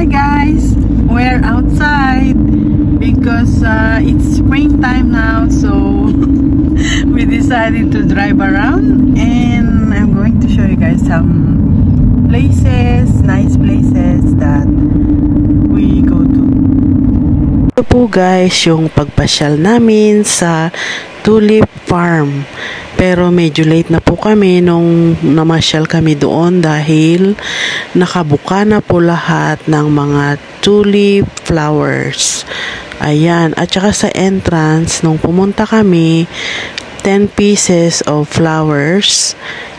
guys, we're outside because it's springtime now, so we decided to drive around and I'm going to show you guys some places, nice places that we go to. Ito po guys yung pagpasyal namin sa Tulip Farm. Pero medyo late na po kami nung namasyal kami doon dahil nakabuka na po lahat ng mga tulip flowers. Ayan, at saka sa entrance nung pumunta kami, 10 pieces of flowers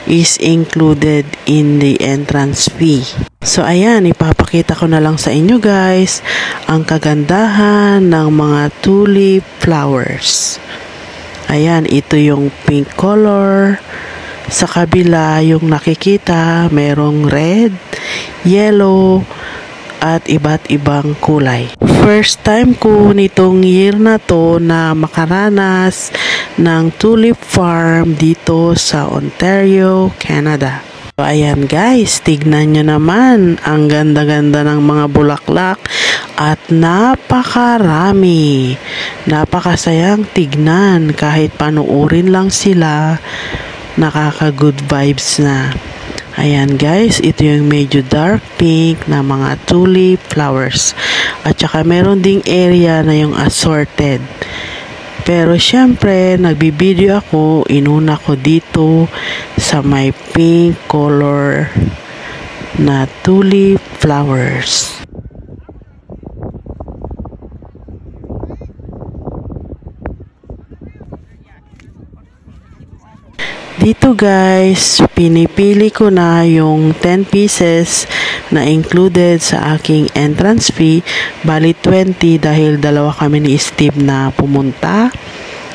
is included in the entrance fee. So ayan, ipapakita ko na lang sa inyo guys ang kagandahan ng mga tulip flowers. Ayan, ito yung pink color. Sa kabila, yung nakikita, merong red, yellow, at iba't ibang kulay. First time ko nitong year na to na makaranas ng tulip farm dito sa Ontario, Canada. So, ayan guys, tignan nyo naman ang ganda-ganda ng mga bulaklak at napakarami. Napakasayang tignan kahit panuorin lang sila, nakaka-good vibes na. Ayan guys, ito yung medyo dark pink na mga tulip flowers. At saka meron ding area na yung assorted. Pero syempre, nagbibideo ako, inuna ko dito sa may pink color na tulip flowers. Dito guys, pinipili ko na yung 10 pieces na included sa aking entrance fee. Bali 20 dahil dalawa kami ni Steve na pumunta.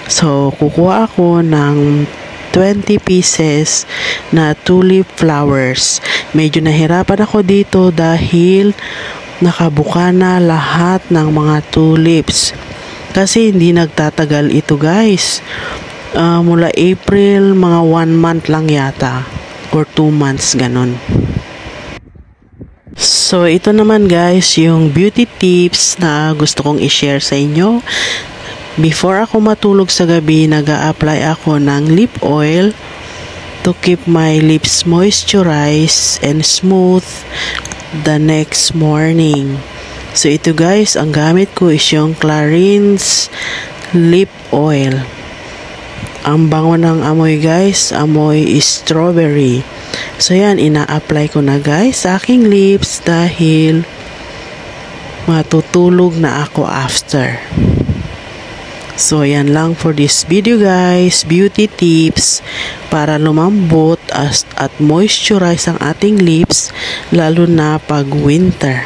So, kukuha ako ng 20 pieces na tulip flowers. Medyo nahirapan ako dito dahil nakabuka na lahat ng mga tulips. Kasi hindi nagtatagal ito guys. Mula April, mga 1 month lang yata or 2 months, ganun. So, ito naman guys, yung beauty tips na gusto kong i-share sa inyo. Before ako matulog sa gabi, nag-a-apply ako ng lip oil to keep my lips moisturized and smooth the next morning. So, ito guys, ang gamit ko is yung Clarins lip oil. Ang bango ng amoy guys, amoy strawberry. So yan, ina-apply ko na guys sa aking lips dahil matutulog na ako after. So yan lang for this video guys, beauty tips para lumambot at moisturize ang ating lips lalo na pag winter.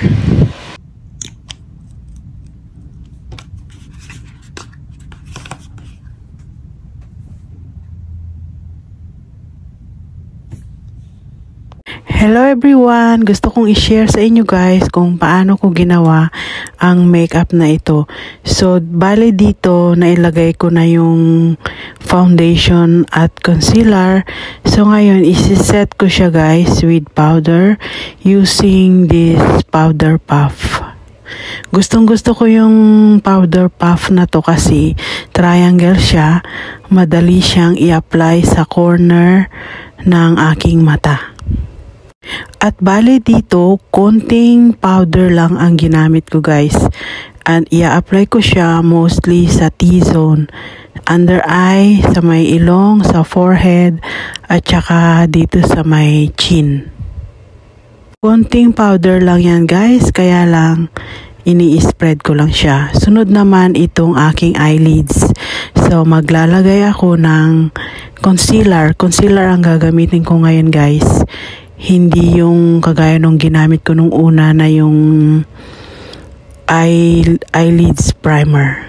Hello everyone! Gusto kong i-share sa inyo guys kung paano ko ginawa ang makeup na ito. So, bale dito, nailagay ko na yung foundation at concealer. So, ngayon, isi-set ko siya guys with powder using this powder puff. Gustong-gusto ko yung powder puff na to kasi triangle siya. Madali siyang i-apply sa corner ng aking mata. At bale dito, konting powder lang ang ginamit ko guys. And i-apply ko siya mostly sa T-zone, under eye, sa may ilong, sa forehead, at saka dito sa may chin. Konting powder lang yan guys, kaya lang ini-spread ko lang siya. Sunod naman itong aking eyelids. So maglalagay ako ng concealer. Concealer ang gagamitin ko ngayon guys. Hindi yung kagaya nung ginamit ko nung una na yung eyelids primer.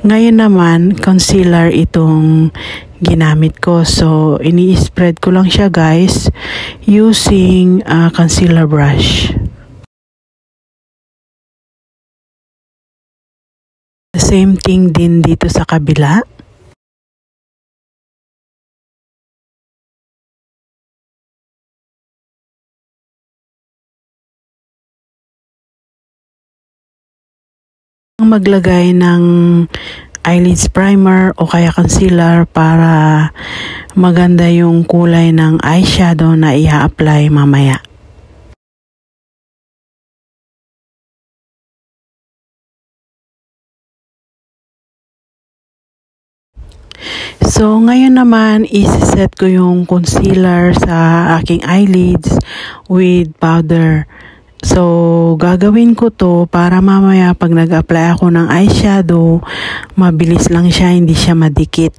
Ngayon naman, concealer itong ginamit ko. So, ini-spread ko lang siya guys using concealer brush. The same thing din dito sa kabila. Maglagay ng eyelids primer o kaya concealer para maganda yung kulay ng eyeshadow na i-apply mamaya. So, ngayon naman, isi-set ko yung concealer sa aking eyelids with powder. So, gagawin ko to para mamaya pag nag-apply ako ng eyeshadow, mabilis lang siya, hindi siya madikit.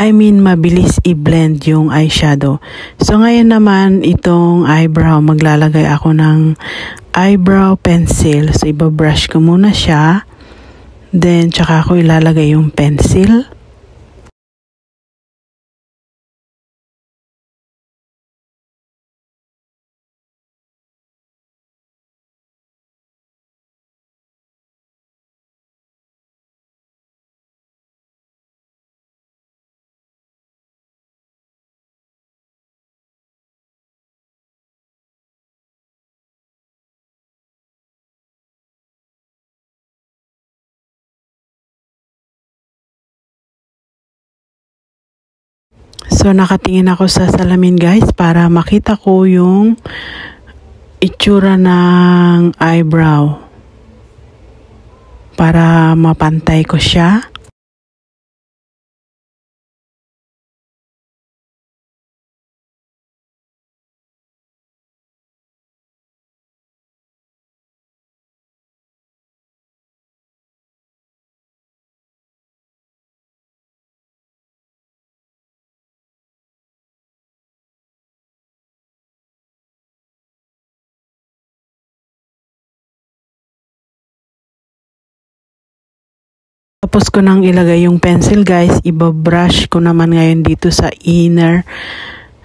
I mean, mabilis i-blend yung eyeshadow. So, ngayon naman, itong eyebrow, maglalagay ako ng eyebrow pencil. So, ibabrush ko muna siya. Then, tsaka ako ilalagay yung pencil. So, nakatingin ako sa salamin guys para makita ko yung itsura ng eyebrow. Para mapantay ko siya. Tapos ko nang ilagay yung pencil guys, ibabrush ko naman ngayon dito sa inner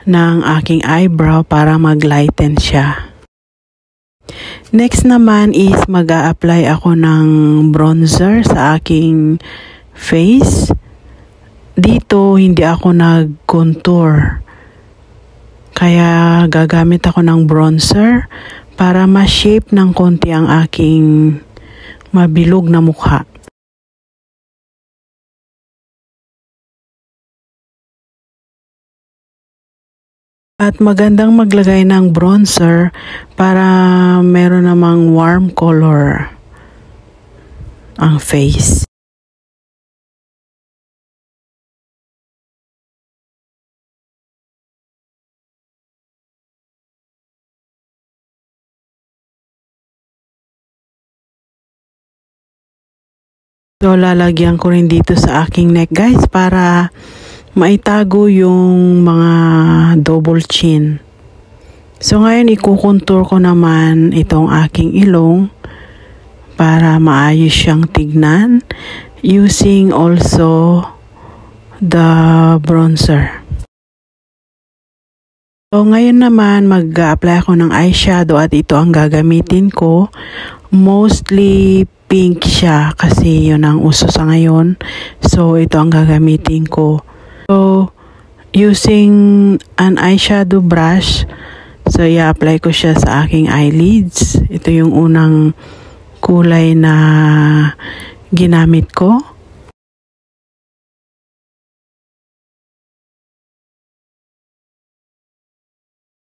ng aking eyebrow para mag-lighten siya. Next naman is mag-a-apply ako ng bronzer sa aking face. Dito hindi ako nag-contour. Kaya gagamit ako ng bronzer para ma-shape ng konti ang aking mabilog na mukha. At magandang maglagay ng bronzer para meron namang warm color ang face. So, lalagyan ko rin dito sa aking neck guys para maitago yung mga double chin. So, ngayon ikukontour ko naman itong aking ilong para maayos siyang tignan using also the bronzer. So, ngayon naman mag-apply ako ng eyeshadow at ito ang gagamitin ko. Mostly pink siya kasi yun ang uso sa ngayon. So, ito ang gagamitin ko. So, using an eyeshadow brush, so i-apply ko siya sa aking eyelids. Ito yung unang kulay na ginamit ko.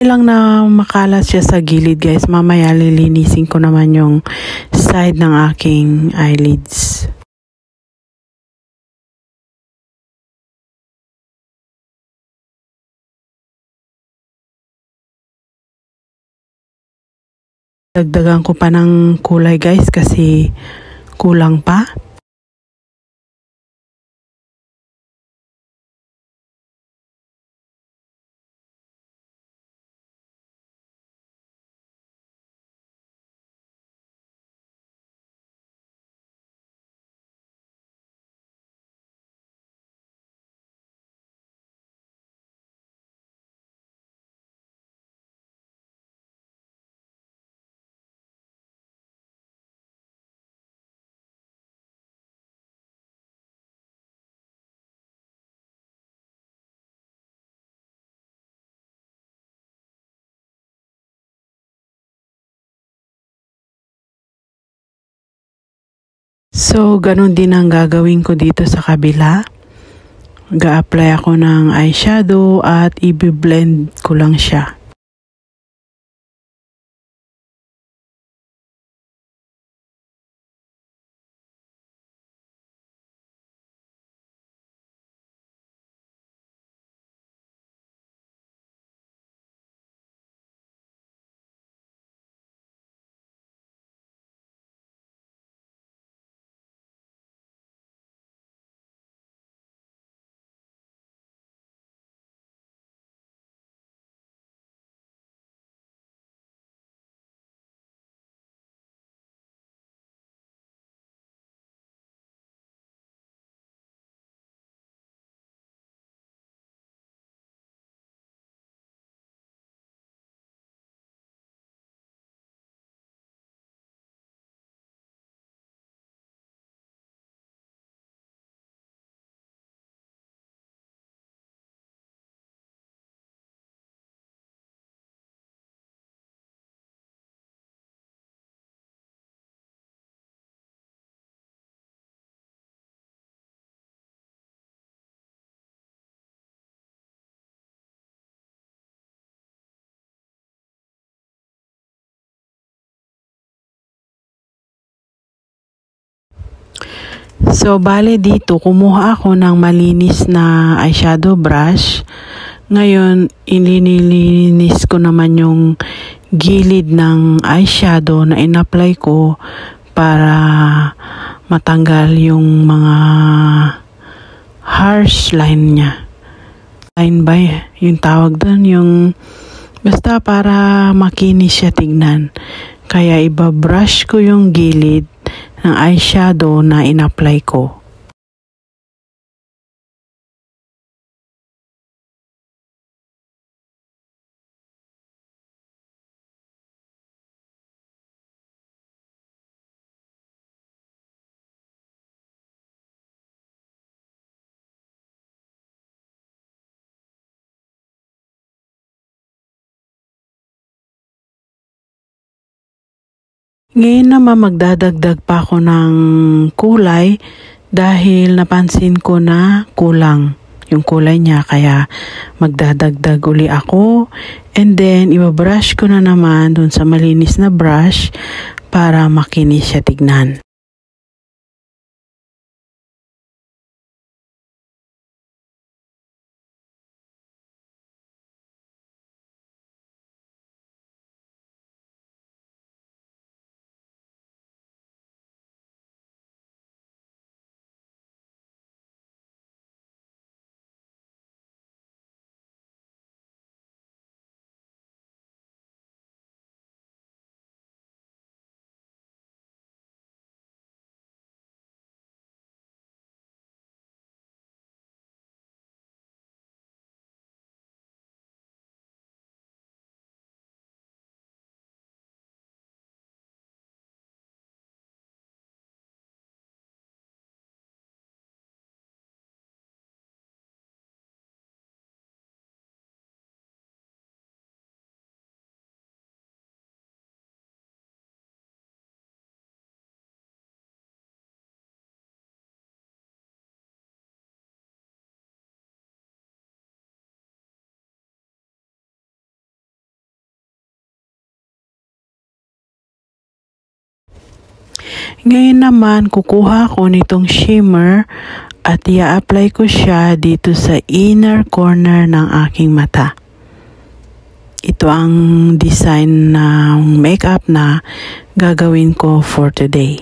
Lang na makalat siya sa gilid guys, mamaya lilinisin ko naman yung side ng aking eyelids. Dagdagan ko pa ng kulay guys kasi kulang pa. So, ganun din ang gagawin ko dito sa kabila. Ga-apply ako ng eyeshadow at i-blend ko lang siya. So, bale dito, kumuha ako ng malinis na eyeshadow brush. Ngayon, inililinis ko naman yung gilid ng eyeshadow na in-apply ko para matanggal yung mga harsh line niya. Line ba yung tawag doon? Yung basta para makinis siya tignan. Kaya ibabrush ko yung gilid ng eyeshadow na in-apply ko. Ngayon naman magdadagdag pa ako ng kulay dahil napansin ko na kulang yung kulay niya, kaya magdadagdag uli ako, and then ibabrush ko na naman dun sa malinis na brush para makinis siya tignan. Ngayon naman, kukuha ko nitong shimmer at i-apply ko siya dito sa inner corner ng aking mata. Ito ang design ng makeup na gagawin ko for today.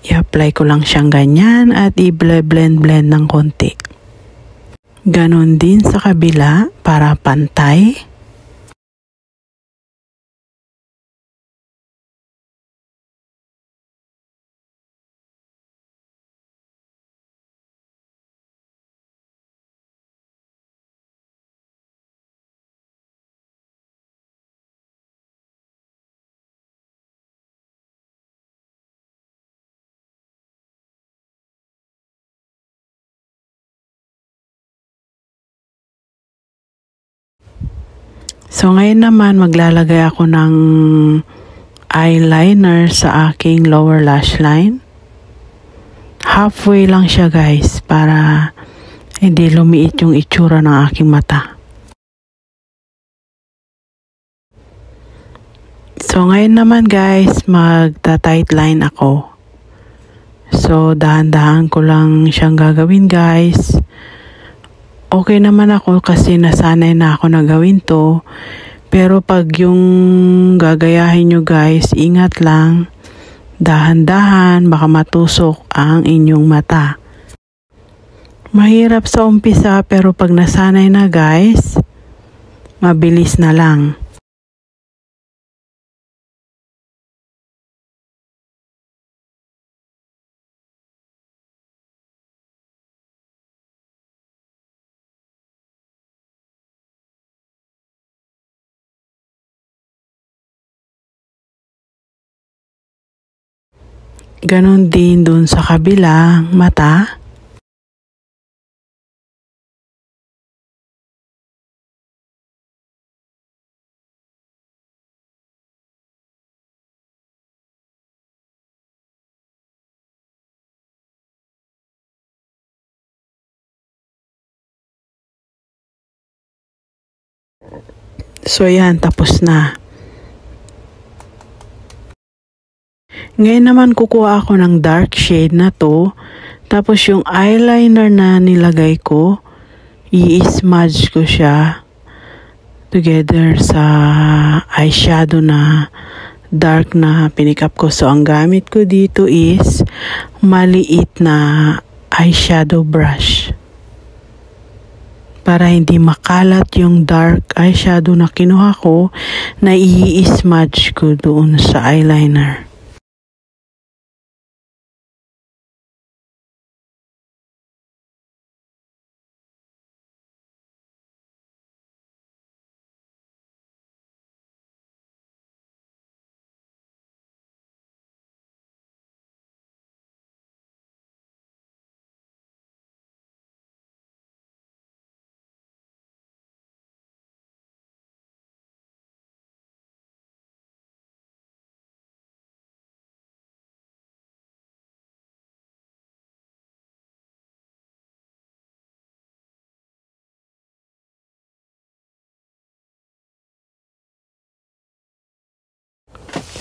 I-apply ko lang siyang ganyan at i-blend-blend ng konti. Ganon din sa kabila para pantay. So ngayon naman maglalagay ako ng eyeliner sa aking lower lash line. Halfway lang siya guys para hindi lumiit yung itsura ng aking mata. So ngayon naman guys, magta-tight line ako. So dahan-dahan ko lang siyang gagawin guys. Okay naman ako kasi nasanay na ako na gawin to. Pero pag yung gagayahin nyo guys, ingat lang, dahan-dahan, baka matusok ang inyong mata. Mahirap sa umpisa pero pag nasanay na guys, mabilis na lang. Ganon din dun sa kabilang mata. So yan, tapos na. Ngayon naman kukuha ako ng dark shade na to. Tapos yung eyeliner na nilagay ko, i-smudge ko siya together sa eyeshadow na dark na pinikap ko. So ang gamit ko dito is maliit na eyeshadow brush. Para hindi makalat yung dark eyeshadow na kinuha ko, na i-smudge ko doon sa eyeliner.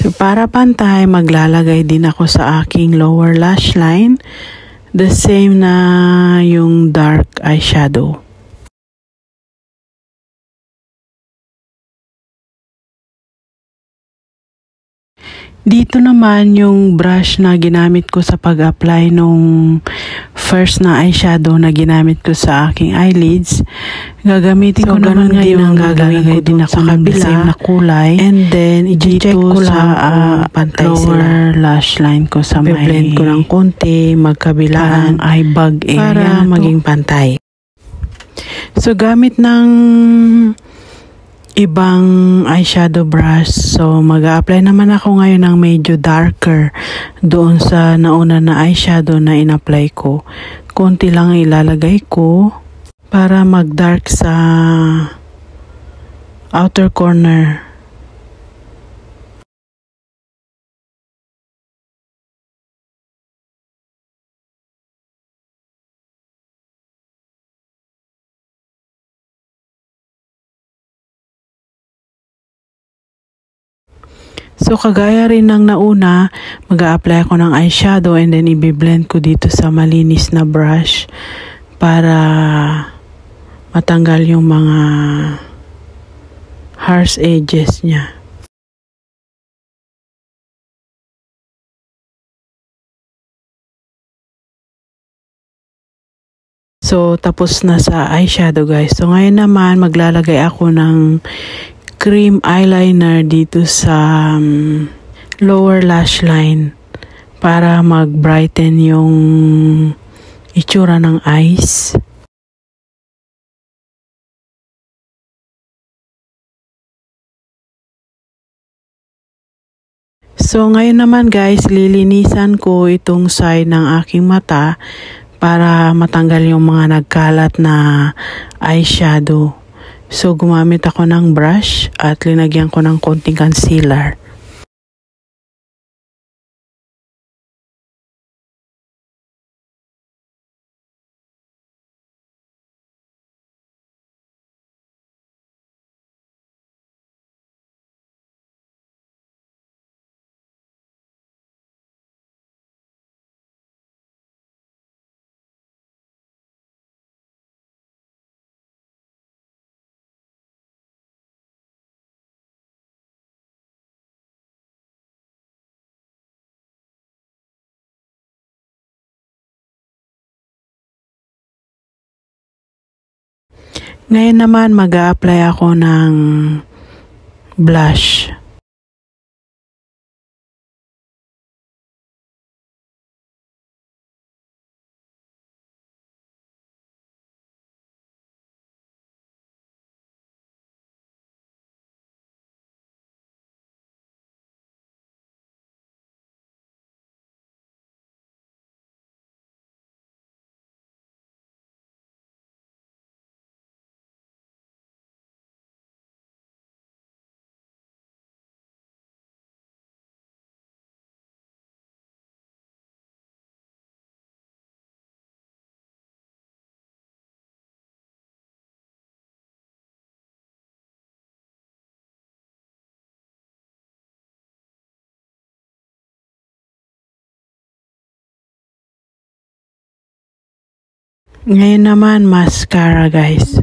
So para pantay, maglalagay din ako sa aking lower lash line. The same na yung dark eyeshadow. Dito naman yung brush na ginamit ko sa pag-apply nung first na eyeshadow na ginamit ko sa aking eyelids. Gagamitin ko naman ngayon, gagawin ko din ako sa same na kulay. And then, i-check ko sa lower lash line ko sa may blend ko ng konti, magkabilaan eye bag area para maging pantay. So, gamit ng ibang eyeshadow brush. So, mag-a-apply naman ako ngayon ng medyo darker doon sa nauna na eyeshadow na in-apply ko. Konti lang ilalagay ko para mag-dark sa outer corner. So, kagaya rin ng nauna, mag-a-apply ako ng eyeshadow and then i-blend ko dito sa malinis na brush para matanggal yung mga harsh edges niya. So, tapos na sa eyeshadow guys. So, ngayon naman, maglalagay ako ng cream eyeliner dito sa lower lash line para mag-brighten yung itsura ng eyes. So ngayon naman guys, lilinisan ko itong side ng aking mata para matanggal yung mga nagkalat na eyeshadow. So, gumamit ako ng brush at linagyan ko ng konting concealer. Ngayon naman mag-a-apply ako ng blush. Ngayon naman mascara guys.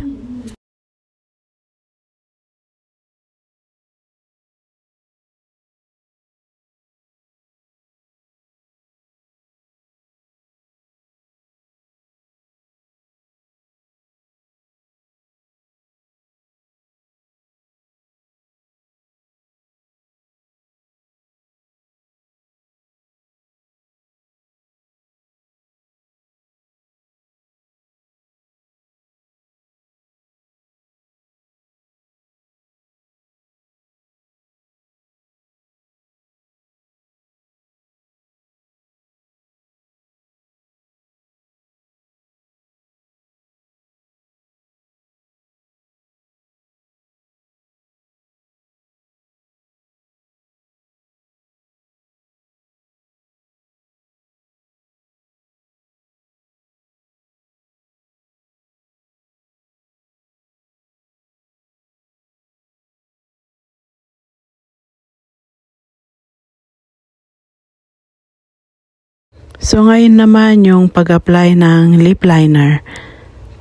So ngayon naman yung pag-apply ng lip liner.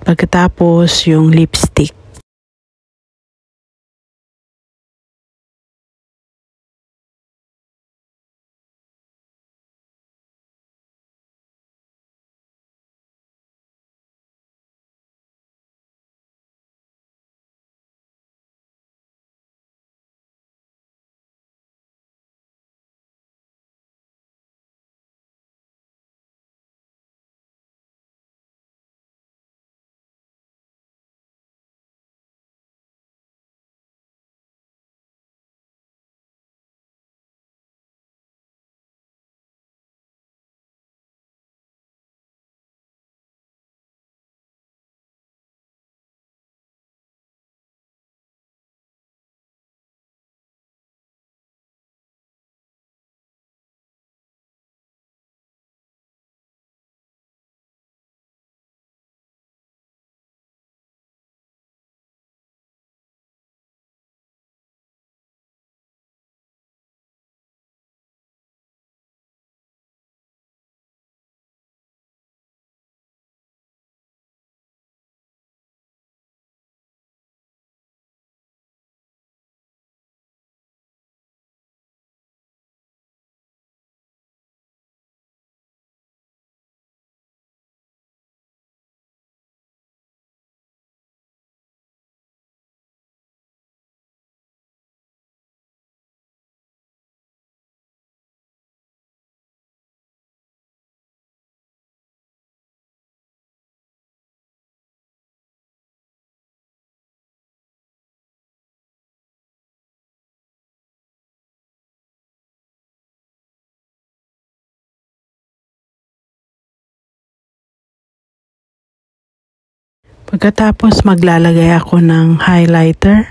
Pagkatapos yung lipstick. Pagkatapos maglalagay ako ng highlighter.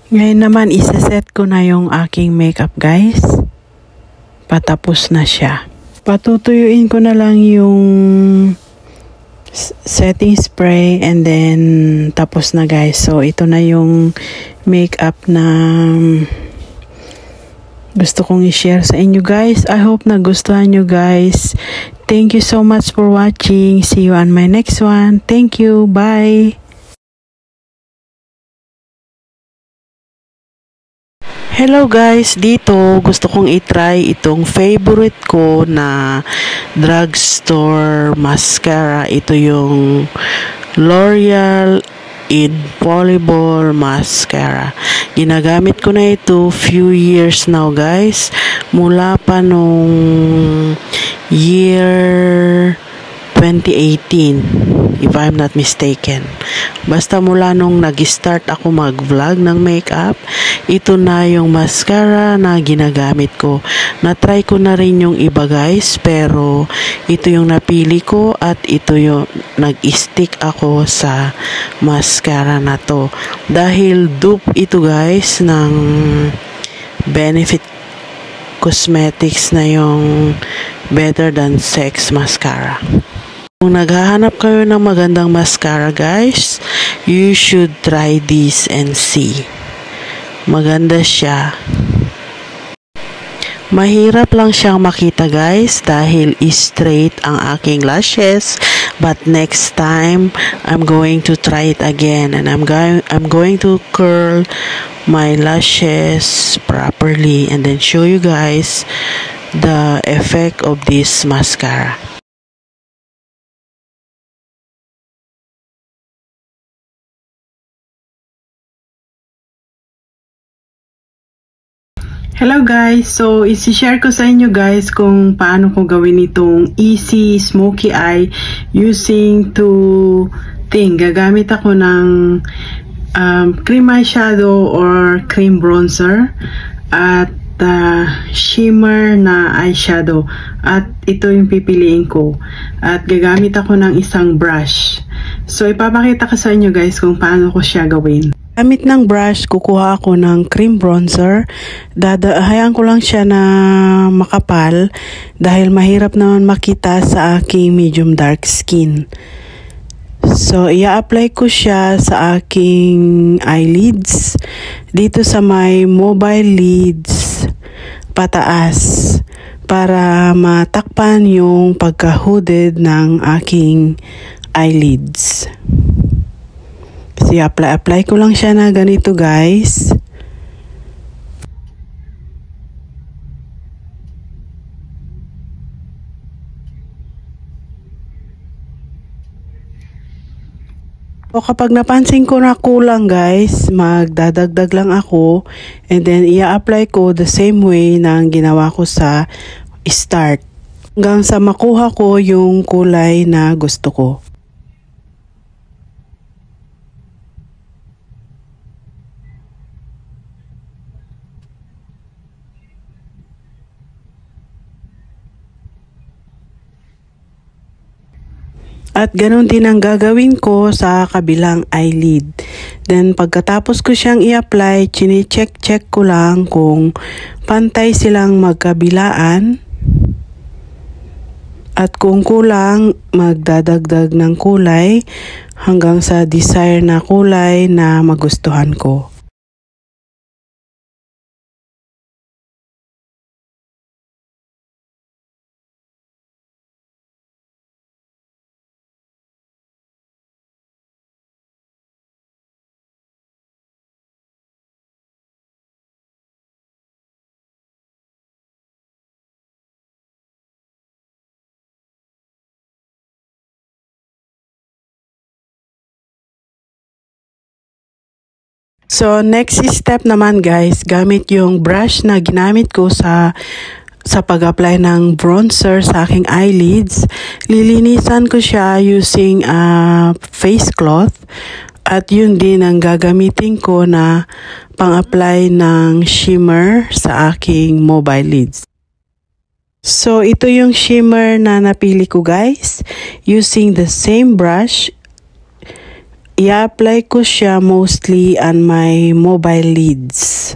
Ngayon naman, isa-set ko na yung aking makeup, guys. Patapos na siya. Patutuyuin ko na lang yung setting spray and then tapos na, guys. So, ito na yung makeup na gusto kong i-share sa inyo, guys. I hope nagustuhan nyo, guys. Thank you so much for watching. See you on my next one. Thank you. Bye. Hello guys, dito gusto kong i-try itong favorite ko na drugstore mascara. Ito yung L'Oreal Infallible Mascara. Ginagamit ko na ito few years now, guys. Mula pa nung year 2018, if I'm not mistaken. Basta mula nung nag-start ako mag-vlog ng makeup, ito na yung mascara na ginagamit ko. Na-try ko na rin yung iba, guys, pero ito yung napili ko at ito yung nag-stick ako sa mascara na to. Dahil dupe ito, guys, ng Benefit Cosmetics na yung Better Than Sex Mascara. Kung naghahanap kayo ng magandang mascara, guys, you should try this and see. Maganda siya. Mahirap lang siyang makita, guys, dahil straight ang aking lashes. But next time, I'm going to try it again and I'm going to curl my lashes properly and then show you guys the effect of this mascara. Hello guys! So, isi-share ko sa inyo, guys, kung paano ko gawin itong easy smoky eye using two things. Gagamit ako ng cream eyeshadow or cream bronzer at shimmer na eyeshadow. At ito yung pipiliin ko. At gagamit ako ng isang brush. So, ipapakita ko sa inyo, guys, kung paano ko siya gawin. Gamit ng brush, kukuha ako ng cream bronzer. Hayaan ko lang siya na makapal dahil mahirap naman makita sa aking medium dark skin. So, i-apply ko siya sa aking eyelids. Dito sa may mobile lids, pataas. Para matakpan yung pagka-hooded ng aking eyelids. So, apply ko lang siya na ganito, guys. So, kapag napansin ko na kulang, guys, magdadagdag lang ako. And then, i-apply ko the same way na ginawa ko sa start. Hanggang sa makuha ko yung kulay na gusto ko. At ganun din ang gagawin ko sa kabilang eyelid. Then pagkatapos ko siyang i-apply, chine-check ko lang kung pantay silang magkabilaan. At kung kulang, magdadagdag ng kulay hanggang sa desired na kulay na magustuhan ko. So, next step naman, guys, gamit yung brush na ginamit ko sa pag-apply ng bronzer sa aking eyelids. Lilinisan ko siya using face cloth. At yun din ang gagamitin ko na pang-apply ng shimmer sa aking mobile lids. So, ito yung shimmer na napili ko, guys. Using the same brush, i-apply ko siya mostly on my mobile lids.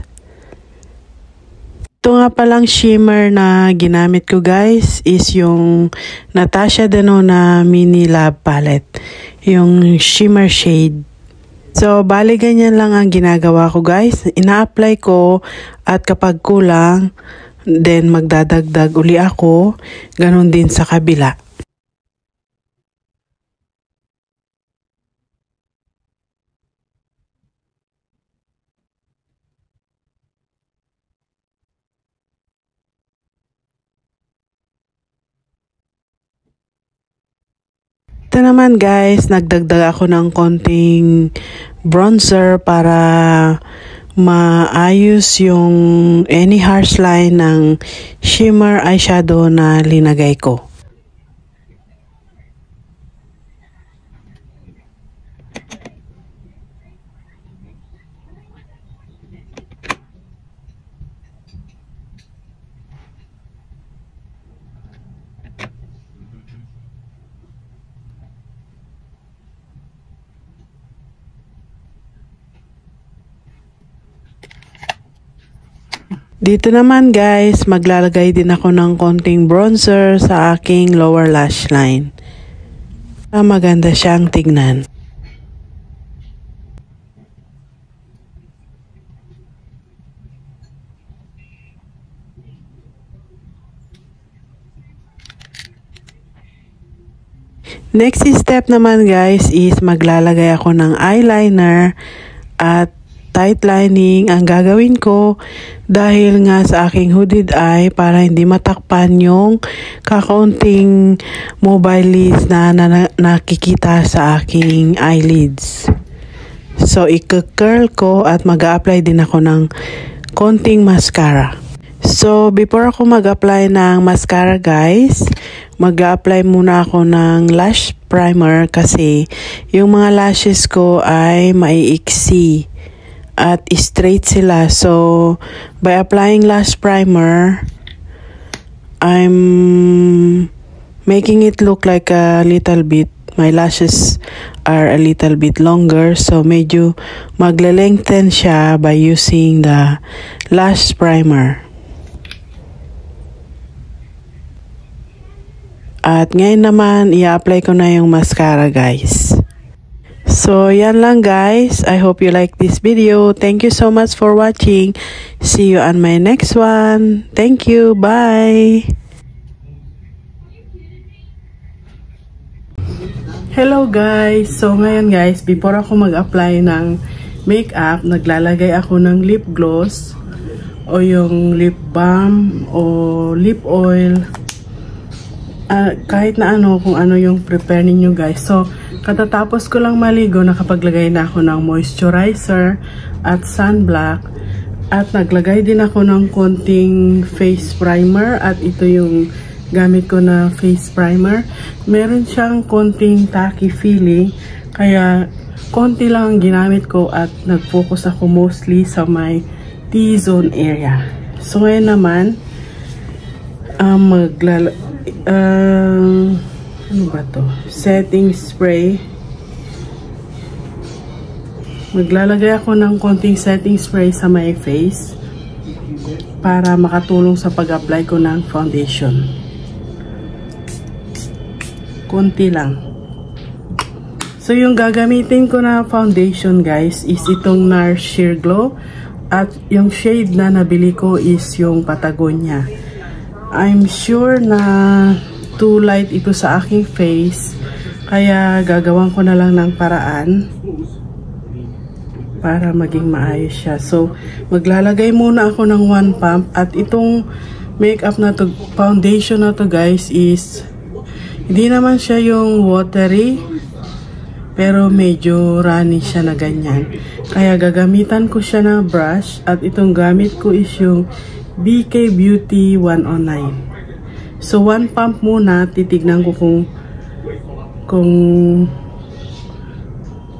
Ito nga palang shimmer na ginamit ko guys is yung Natasha Denona Mini Lab Palette. Yung shimmer shade. So, bali ganyan lang ang ginagawa ko guys. Ina-apply ko at kapag kulang, then magdadagdag uli ako. Ganon din sa kabila. Ito naman guys, nagdagdag ako ng konting bronzer para maayos yung any harsh line ng shimmer eyeshadow na linagay ko. Dito naman guys, maglalagay din ako ng konting bronzer sa aking lower lash line. Maganda siyang tignan. Next step naman guys is maglalagay ako ng eyeliner at tight lining ang gagawin ko dahil nga sa aking hooded eye para hindi matakpan yung kakaunting mobile lids na nakikita sa aking eyelids. So, i-curl ko at mag-a-apply din ako ng konting mascara. So, before ako mag-apply ng mascara guys, mag-a-apply muna ako ng lash primer kasi yung mga lashes ko ay maiiksi at straight sila. So, by applying lash primer, I'm making it look like a little bit, my lashes are a little bit longer. So, medyo magle-lengthen siya by using the lash primer. At ngayon naman, i-apply ko na yung mascara guys. So, yan lang guys. I hope you like this video. Thank you so much for watching. See you on my next one. Thank you. Bye! Hello guys! So, ngayon guys, before ako mag-apply ng makeup, naglalagay ako ng lip gloss o yung lip balm o lip oil. Kahit na ano, kung ano yung prepare ninyo guys. So, katatapos ko lang maligo, nakapaglagay na ako ng moisturizer at sunblock. At naglagay din ako ng konting face primer. At ito yung gamit ko na face primer. Meron siyang konting tacky feeling. Kaya, konti lang ang ginamit ko at nag-focus ako mostly sa my T-zone area. So, ngayon naman, ano ba to? Setting spray. Maglalagay ako ng konting setting spray sa my face para makatulong sa pag-apply ko ng foundation. Konti lang. So, yung gagamitin ko na foundation guys is itong NARS Sheer Glow at yung shade na nabili ko is yung Patagonia. I'm sure na too light ito sa aking face, kaya gagawan ko na lang ng paraan para maging maayos siya. So, maglalagay muna ako ng 1 pump at itong makeup na to, foundation na to guys is hindi naman siya yung watery pero medyo runny siya na ganyan. Kaya gagamitan ko siya na brush at itong gamit ko is yung BK Beauty 109. So, 1 pump muna. Titignan ko kung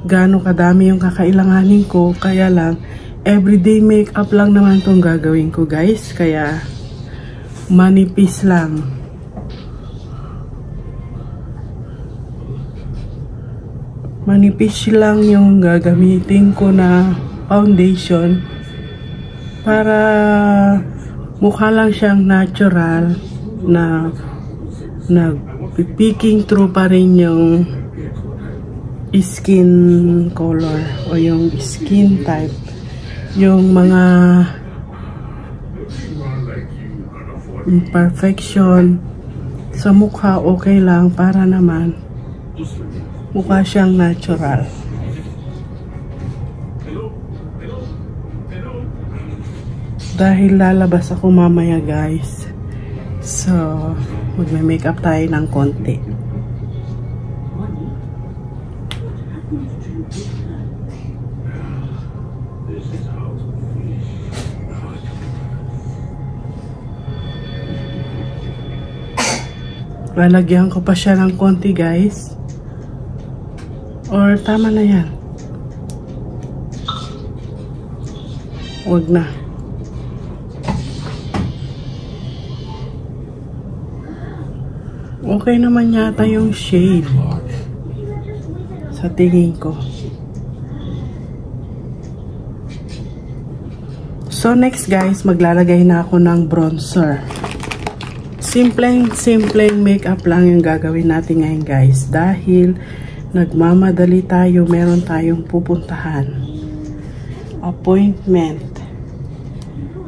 gaano kadami yung kakailanganin ko. Kaya lang, everyday makeup lang naman itong gagawin ko guys. Kaya, manipis lang. manipis lang yung gagamitin ko na foundation para mukha lang siyang natural na nag-peeking through pa rin yung skin color o yung skin type, yung mga imperfection sa mukha okay lang para naman mukha siyang natural. Dahil lalabas ako mamaya guys, so magme-makeup tayo ng konti. Lalagyan ko pa siya ng konti guys. Or tama na yan. Huwag na. Okay naman yata yung shade. Sa tingin ko. So next guys, maglalagay na ako ng bronzer. Simpleng makeup lang yung gagawin natin ngayon guys. Dahil nagmamadali tayo, meron tayong pupuntahan. Appointment.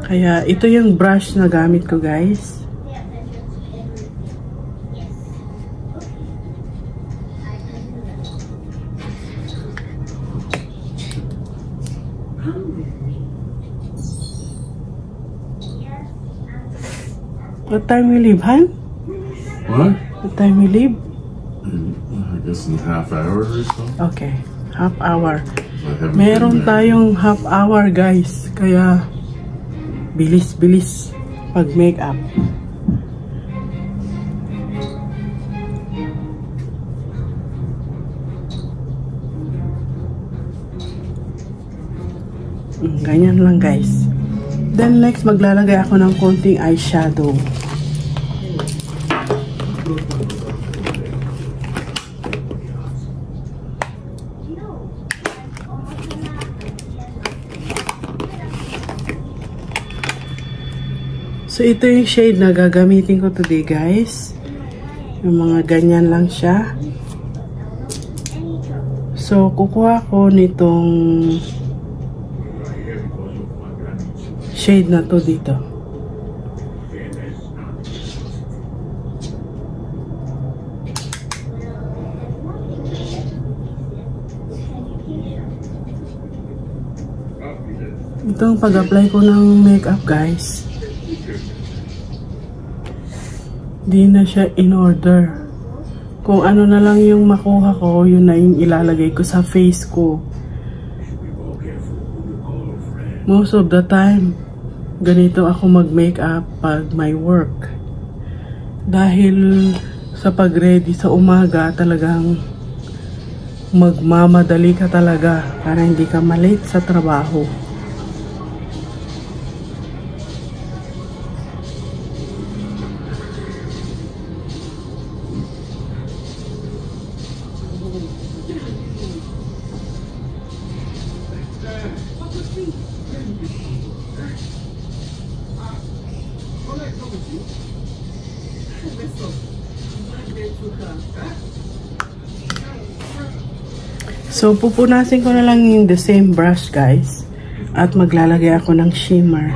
Kaya ito yung brush na gamit ko guys. What time we leave, Han? What? What time we leave? I guess in half hour or so. Okay, half hour. I haven't Meron been there. tayong half hour guys. Kaya bilis-bilis pag makeup. Ganyan lang guys. Then next maglalagay ako ng konting eyeshadow. So ito yung shade na gagamitin ko today guys. Yung mga ganyan lang siya. So kukuha ko nitong shade na to dito. Itong pag-apply ko ng makeup guys, di na siya in order. Kung ano na lang yung makuha ko, yun na yung ilalagay ko sa face ko. Most of the time, ganito ako mag-makeup pag may work. Dahil sa pag-ready sa umaga, talagang magmamadali ka talaga para hindi ka malate sa trabaho. So, pupunasin ko na lang yung the same brush, guys. At maglalagay ako ng shimmer.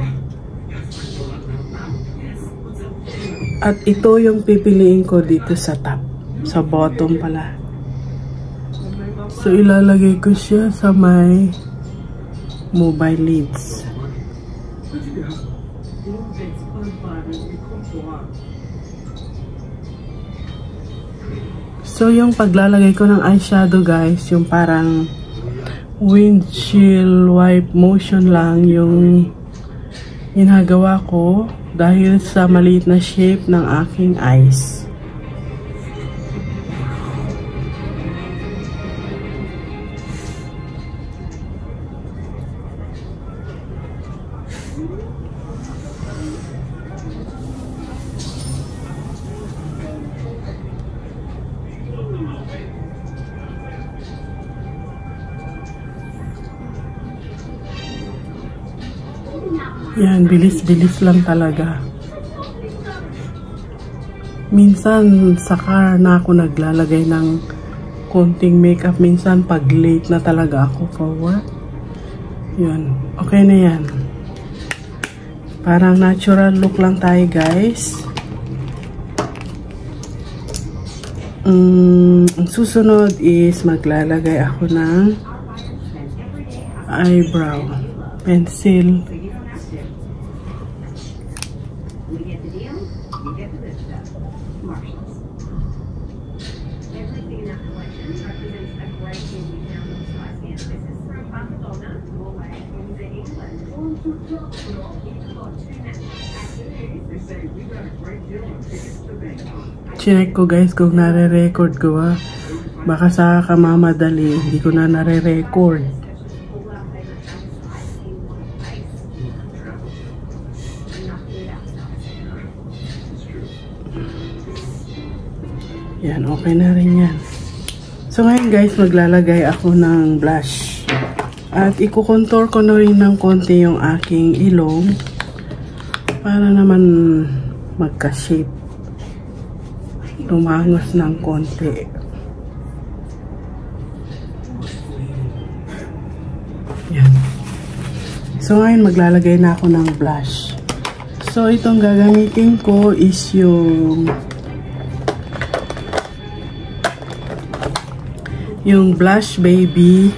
At ito yung pipiliin ko dito sa top. Sa bottom pala. So, ilalagay ko siya sa may mobile lids. So, yung paglalagay ko ng eyeshadow guys, yung parang windshield wipe motion lang yung ginagawa ko dahil sa maliit na shape ng aking eyes. Yan, bilis-bilis lang talaga. Minsan sa car na ako naglalagay ng konting makeup. Minsan pag late na talaga ako for work. Yan, okay na yan. Parang natural look lang tayo, guys. Ang susunod is maglalagay ako ng eyebrow pencil. Check ko, guys, kung nare-record ko, ha. Baka sa kamamadali hindi ko na nare-record. Yan, okay na rin yan. So ngayon, guys, maglalagay ako ng blush. At iko-contour ko na rin ng konti yung aking ilong para naman magka-shape. Lumangos ng konti. Yan. So ngayon maglalagay na ako ng blush. So itong gagamitin ko is yung Blush Baby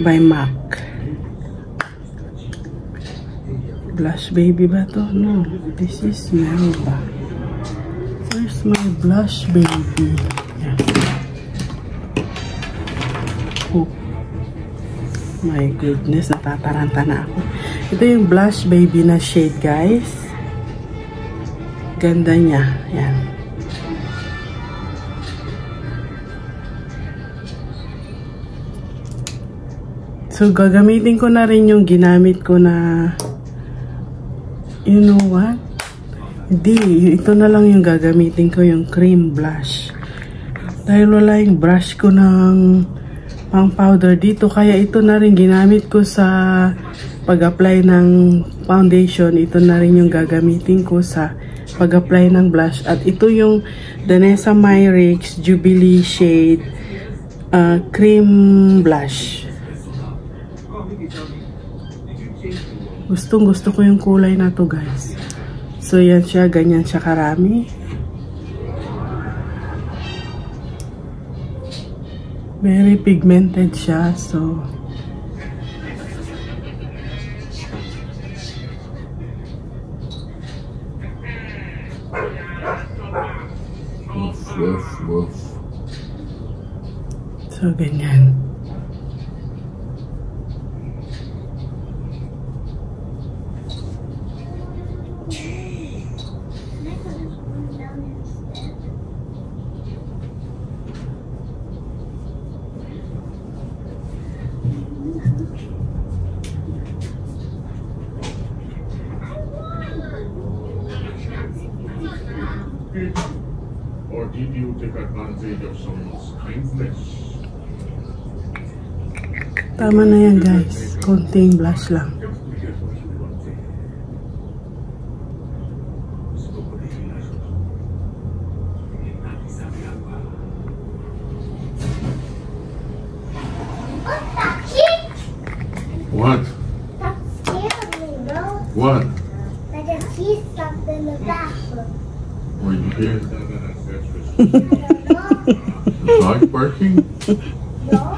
by MAC. Blush Baby ba to? No, this is Melba. Where's my Blush Baby? Yeah. Oh my goodness, natataranta na ako. Ito yung Blush Baby na shade, guys. Ganda niya. Yan. So, gagamitin ko na rin yung ginamit ko na, you know what? Hindi, ito na lang yung gagamitin ko, yung cream blush. Dahil wala yung brush ko ng pang powder dito, kaya ito na rin ginamit ko sa pag-apply ng foundation. Ito na rin yung gagamitin ko sa pag-apply ng blush. At ito yung Danessa Myricks Jubilee Shade Cream Blush. Gustong gusto ko yung kulay na to, guys. So yan siya, ganyan siya karami. Very pigmented siya, so so ganyan. Or did you take advantage of someone's kindness? Tama na yan, guys. Konting blush lang. What? That scared me, no? What? I just see something in the bathroom. Were you here? I don't know. The dog barking? No?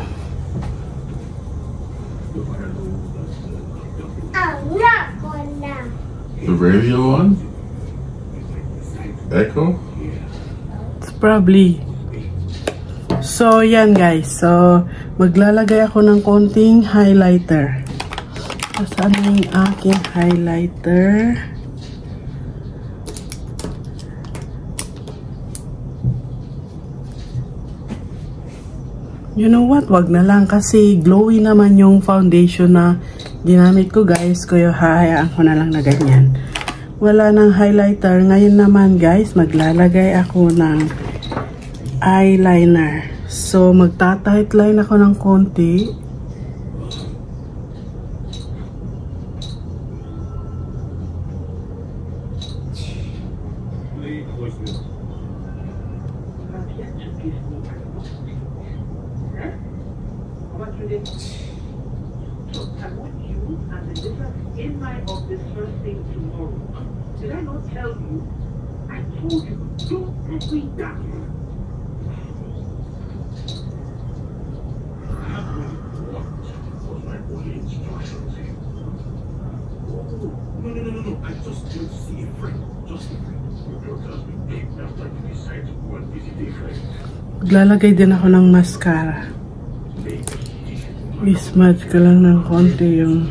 I'm not going now. The radio on? Echo? It's probably. So, yan, guys. So, maglalagay ako ng konting highlighter. Saan na yung aking highlighter? You know what? Wag na lang kasi glowy naman yung foundation na ginamit ko, guys. Kaya hahayaan ko na lang na ganyan. Wala nang highlighter. Ngayon naman, guys, maglalagay ako ng eyeliner. So, magta-tight line ako ng konti. Look, I want you and the liver in my office first thing tomorrow. Did I not tell you? I told you, don't let me down. What was my only instructions here? Oh, no. I just came to see a friend. Just a friend. Your daughter has been kidnapped and you decide to go and visit a friend. Maglalagay din ako ng mascara. I-smudge ko lang ng konti yung...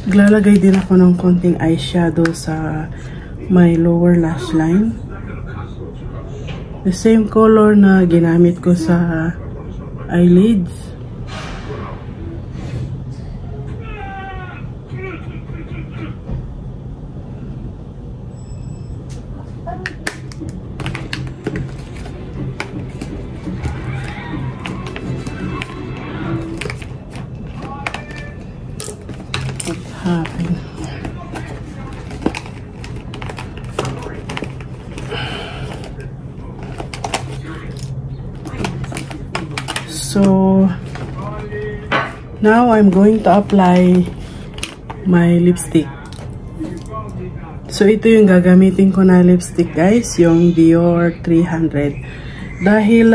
Maglalagay din ako ng konting eyeshadow sa my lower lash line. The same color na ginamit ko sa eyelids. What happened? So now I'm going to apply my lipstick. So ito yung gagamitin ko na lipstick guys, yung Dior 300. Dahil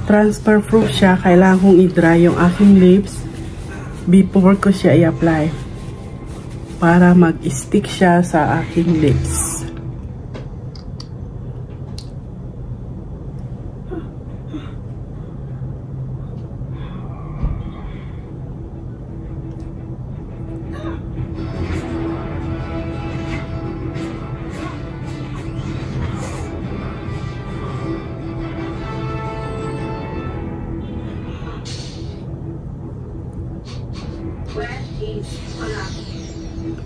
transfer proof siya, kailangan kong i-dry yung aking lips before ko siya i-apply para mag-stick siya sa aking lips.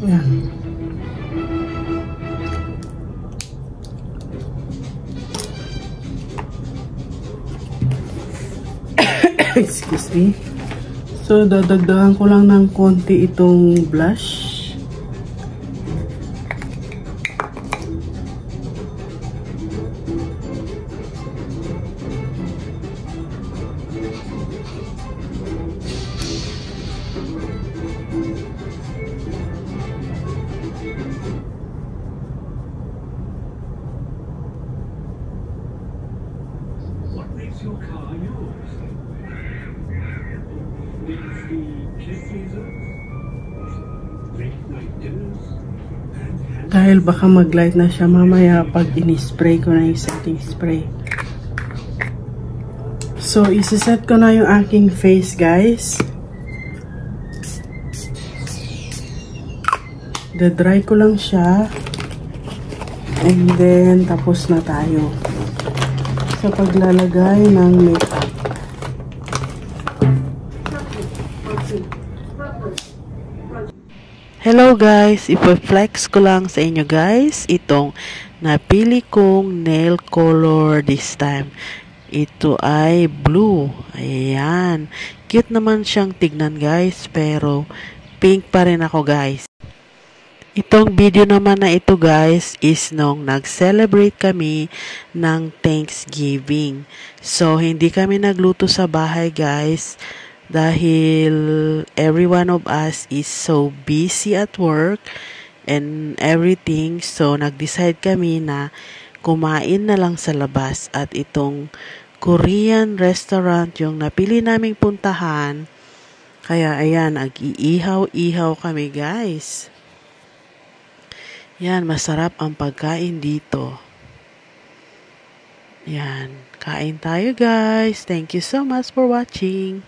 Yan. Excuse me. So, dadagdagan ko lang ng konti itong blush. What makes your car yours? It's the chest razors, late night dinners, and Dahil baka mag-light na siya mamaya pag in-spray ko na yung setting spray. So, isiset ko na yung aking face, guys. Da-dry ko lang siya. And then, tapos na tayo sa paglalagay ng makeup. Hello guys, ipa-flex ko lang sa inyo guys itong napili kong nail color this time. Ito ay blue. Ayan. Cute naman siyang tignan guys, pero pink pa rin ako guys. Itong video naman na ito guys is nung nag-celebrate kami ng Thanksgiving. So, hindi kami nagluto sa bahay guys. Dahil every one of us is so busy at work and everything. So, nag-decide kami na kumain na lang sa labas. At itong Korean restaurant yung napili naming puntahan. Kaya, ayan, nag-iihaw-ihaw kami guys. Yan, masarap ang pagkain dito. Yan, kain tayo guys. Thank you so much for watching.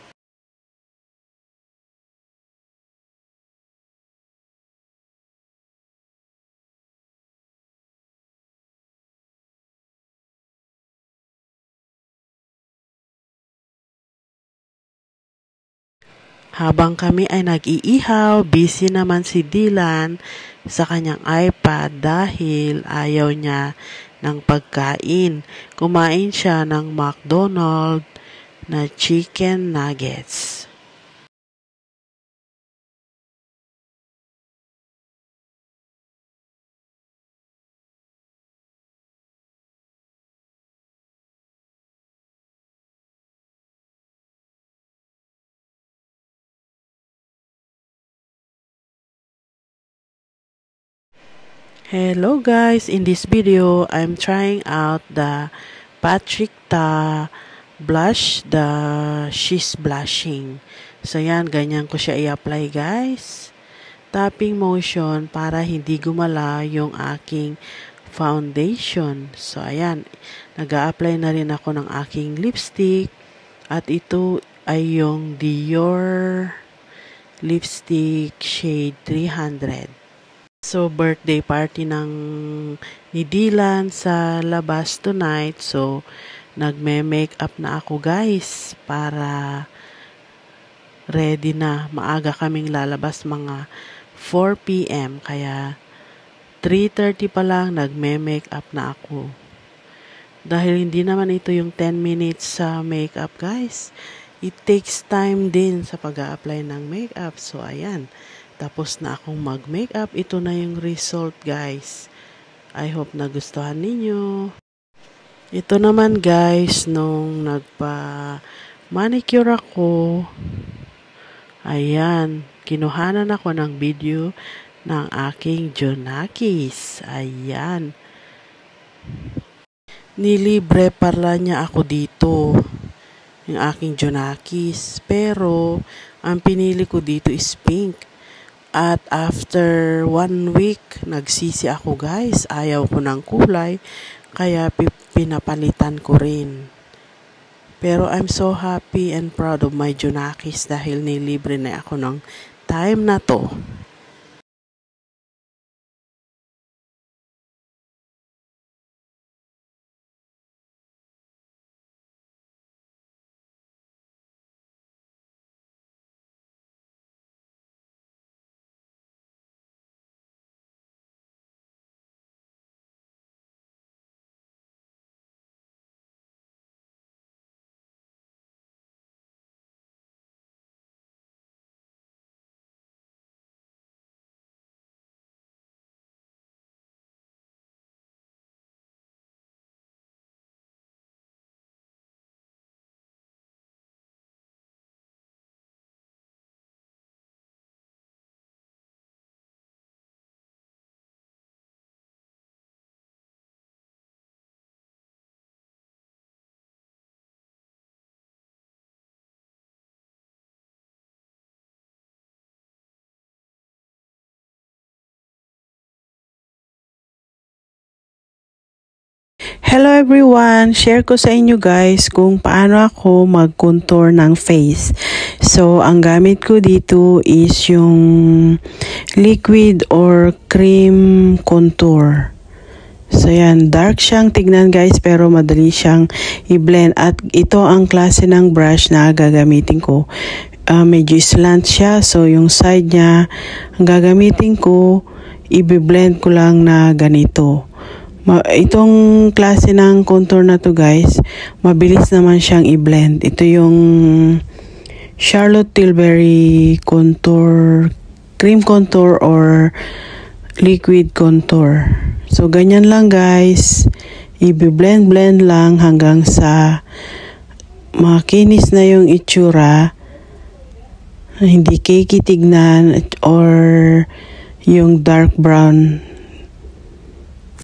Habang kami ay nag-iihaw, busy naman si Dylan sa kanyang iPad dahil ayaw niya ng pagkain. Kumain siya ng McDonald's na chicken nuggets. Hello guys, in this video, I'm trying out the Patrick Ta blush, the She's Blushing. So yan, ganyan ko siya i-apply guys. Tapping motion para hindi gumala yung aking foundation. So ayan, nag-a-apply na rin ako ng aking lipstick. At ito ay yung Dior lipstick shade 300. So, birthday party ni Dylan sa labas tonight. So, nagme-makeup na ako guys para ready na. Maaga kaming lalabas mga 4 p.m. Kaya 3:30 pa lang nagme-makeup na ako. Dahil hindi naman ito yung 10 minutes sa makeup guys. It takes time din sa pag-a-apply ng makeup. So, ayan. Tapos na akong mag-makeup. Ito na yung result guys. I hope nagustuhan ninyo. Ito naman guys, nung nagpa-manicure ako, ayan, kinuhanan ako ng video ng aking Jonakis. Ayan. Nilibre pala niya ako dito, yung aking Jonakis. Pero, ang pinili ko dito is pink. At after 1 week, nagsisi ako guys. Ayaw ko ng kulay, kaya pinapalitan ko rin. Pero I'm so happy and proud of my Jonakis dahil nilibre na ako ng time na to. Hello everyone! Share ko sa inyo guys kung paano ako mag-contour ng face. So, ang gamit ko dito is yung liquid or cream contour. So, yan. Dark siyang tignan guys pero madali siyang i-blend. At ito ang klase ng brush na gagamitin ko. Medyo slant siya. So, yung side niya, ang gagamitin ko, i-blend ko lang na ganito. Itong klase ng contour na to guys, mabilis naman siyang i-blend. Ito yung Charlotte Tilbury contour, cream contour or liquid contour. So ganyan lang guys, i-blend lang hanggang sa makinis na yung itsura, hindi cakey tignan or yung dark brown.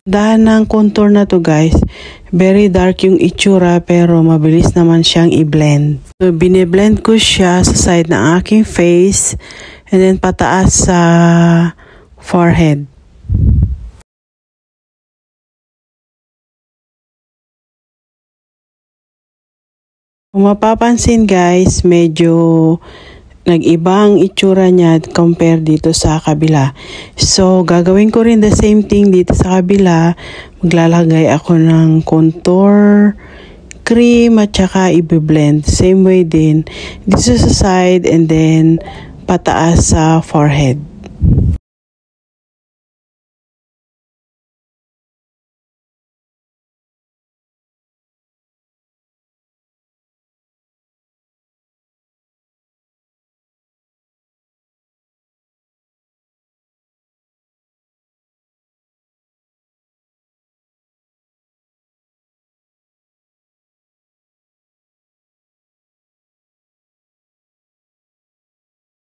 Dahil ng contour na to guys, very dark yung itsura pero mabilis naman siyang i-blend. So, bine-blend ko siya sa side ng aking face and then pataas sa forehead. Kung mapapansin guys, medyo nag-iba ang itsura niya compare dito sa kabila. So, gagawin ko rin the same thing dito sa kabila. Maglalagay ako ng contour, cream, at saka i-blend. Same way din. Dito sa side and then pataas sa forehead.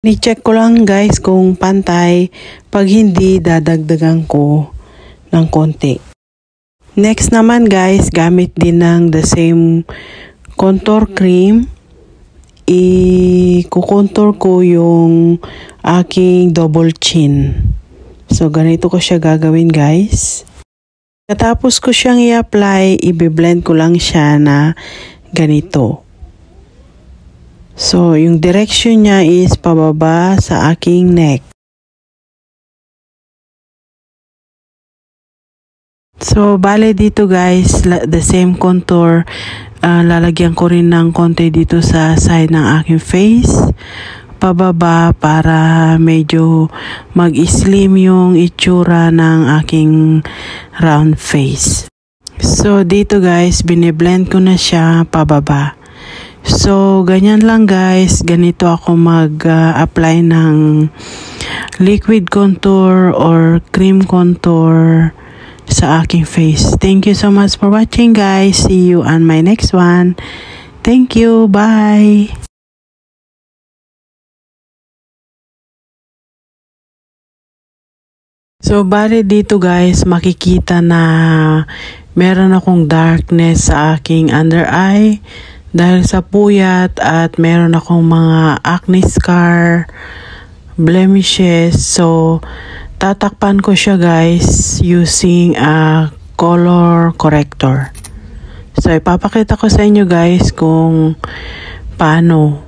Ni-check ko lang guys kung pantay. Pag hindi, dadagdagan ko. ng konti. Next naman guys, gamit din ng the same contour cream. I-contour ko yung aking double chin. So, ganito ko siya gagawin guys. Katapos ko siyang i-apply, i-blend ko lang siya na ganito. So, yung direction niya is pababa sa aking neck. So, bale dito guys, the same contour, lalagyan ko rin ng konti dito sa side ng aking face. Pababa para medyo mag-slim yung itsura ng aking round face. So, dito guys, biniblend ko na siya pababa. So, ganyan lang guys. Ganito ako mag-apply ng liquid contour or cream contour sa aking face. Thank you so much for watching guys. See you on my next one. Thank you. Bye. So, bale dito guys, makikita na meron akong darkness sa aking under eye dahil sa puyat at meron akong mga acne scar, blemishes. So, tatakpan ko siya guys using a color corrector. So, ipapakita ko sa inyo guys kung paano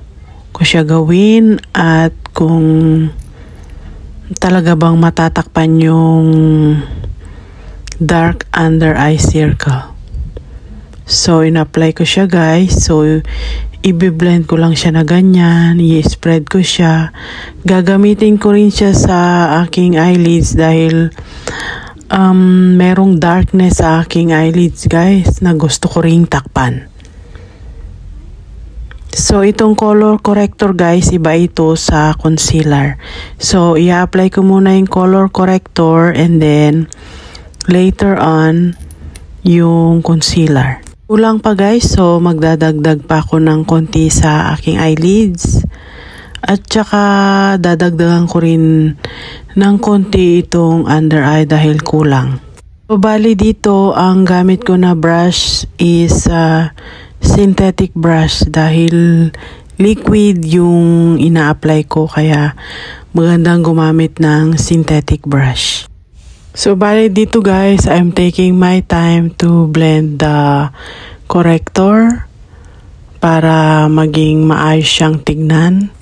ko siya gawin at kung talaga bang matatakpan yung dark under eye circle. So, in-apply ko siya guys. So, i-blend ko lang siya na ganyan. I-spread ko siya. Gagamitin ko rin siya sa aking eyelids dahil merong darkness sa aking eyelids guys na gusto ko ring takpan. So, itong color corrector guys, iba ito sa concealer. So, i-apply ko muna yung color corrector and then later on yung concealer. Kulang pa guys, so magdadagdag pa ako ng konti sa aking eyelids. At saka dadagdagan ko rin ng konti itong under eye dahil kulang. So bali dito, ang gamit ko na brush is synthetic brush dahil liquid yung ina-apply ko kaya magandang gumamit ng synthetic brush. So, bali dito guys, I'm taking my time to blend the corrector para maging maayos siyang tignan.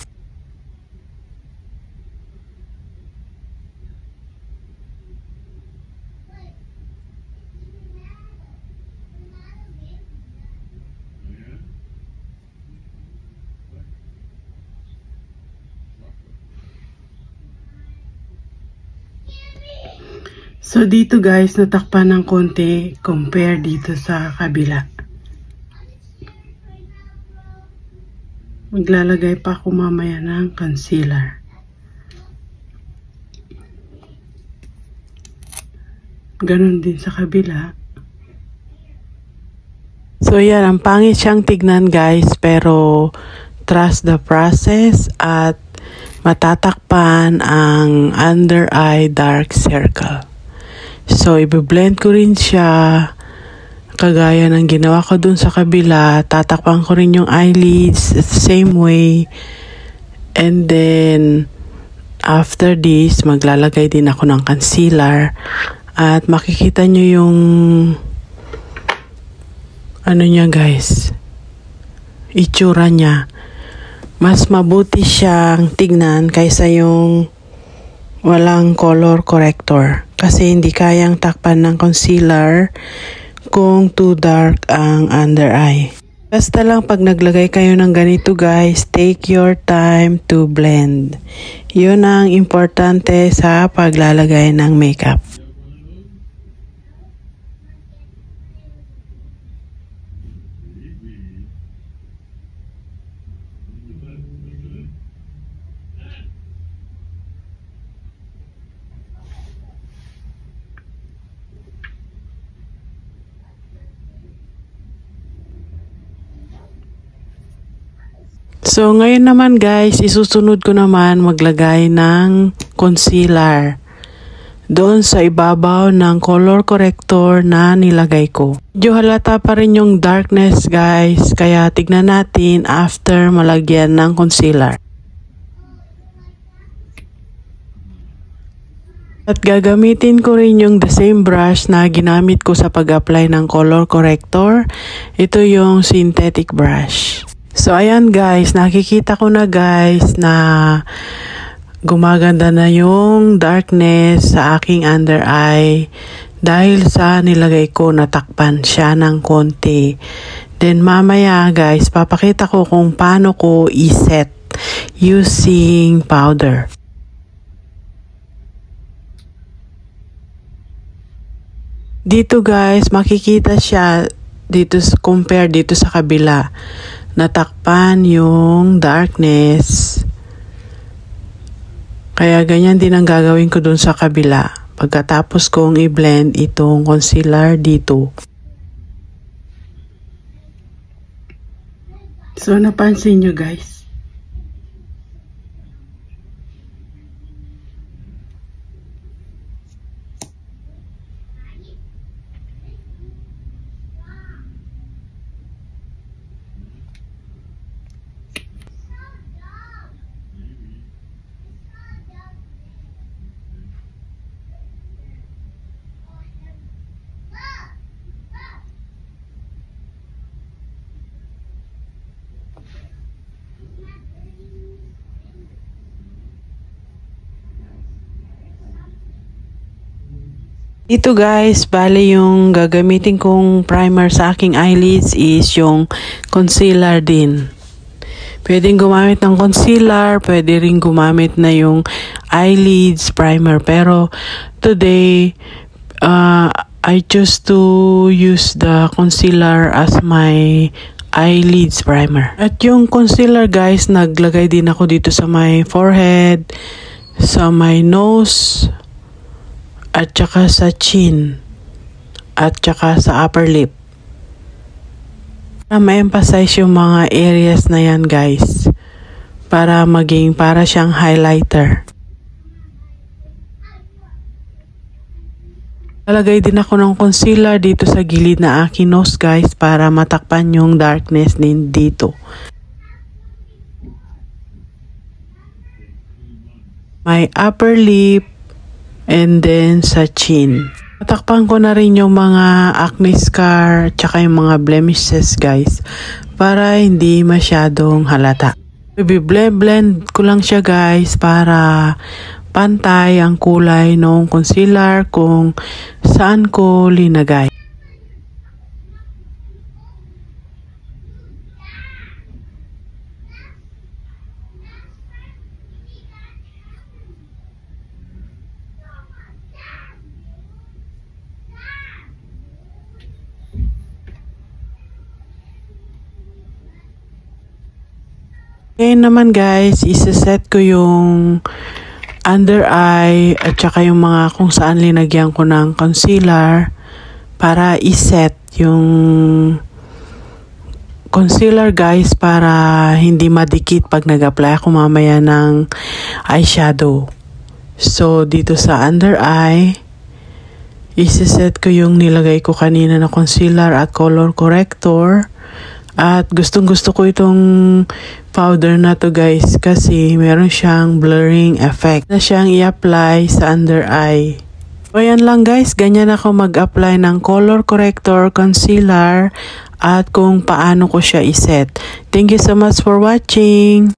So, dito guys, natakpan ng konti compare dito sa kabila. Maglalagay pa ako mamaya ng concealer. Ganon din sa kabila. So, yan. Ang pangit siyang tignan guys, pero trust the process at matatakpan ang under eye dark circle. So, i-blend ko rin siya kagaya ng ginawa ko dun sa kabila. Tatakpan ko rin yung eyelids the same way. And then, after this, maglalagay din ako ng concealer. At makikita nyo yung ano niya guys, itsura niya. Mas mabuti siyang tignan kaysa yung walang color corrector. Kasi hindi kayang takpan ng concealer kung too dark ang under eye. Basta lang pag naglagay kayo ng ganito guys, take your time to blend. Yun ang importante sa paglalagay ng makeup. So, ngayon naman guys, isusunod ko naman maglagay ng concealer. doon sa ibabaw ng color corrector na nilagay ko. Medyo halata pa rin yung darkness guys, kaya tignan natin after malagyan ng concealer. At gagamitin ko rin yung the same brush na ginamit ko sa pag-apply ng color corrector. Ito yung synthetic brush. So ayan guys, nakikita ko na guys na gumaganda na yung darkness sa aking under eye dahil sa nilagay ko, natakpan siya ng konti. Then mamaya guys, papakita ko kung paano ko i-set using powder. Dito guys, makikita siya dito compare dito sa kabila. Natakpan yung darkness. Kaya ganyan din ang gagawin ko dun sa kabila. Pagkatapos kong i-blend itong concealer dito. So napansin nyo guys. Ito guys, bale yung gagamitin kong primer sa aking eyelids is yung concealer din. Pwedeng gumamit ng concealer, pwede rin gumamit na yung eyelids primer. Pero today, I choose to use the concealer as my eyelids primer. At yung concealer guys, naglagay din ako dito sa my forehead, sa my nose, at saka sa chin, at saka sa upper lip. Para ma-emphasize yung mga areas na yan guys, para maging para siyang highlighter. Lalagay din ako ng concealer dito sa gilid na aking nose guys, para matakpan yung darkness din dito. My upper lip, and then sa chin. Tatakpan ko na rin yung mga acne scar tsaka yung mga blemishes guys, para hindi masyadong halata. Blend ko lang siya guys para pantay ang kulay ng concealer kung saan ko linagay. Ngayon naman guys, isa-set ko yung under eye at saka yung mga kung saan linagyan ko ng concealer para iset yung concealer guys, para hindi madikit pag nag-apply ako mamaya ng eyeshadow. So dito sa under eye, isa-set ko yung nilagay ko kanina na concealer at color corrector. At gustong gusto ko itong powder na to guys, kasi meron siyang blurring effect na siyang i-apply sa under eye. So yan lang guys, ganyan ako mag-apply ng color corrector, concealer, at kung paano ko siya iset. Thank you so much for watching!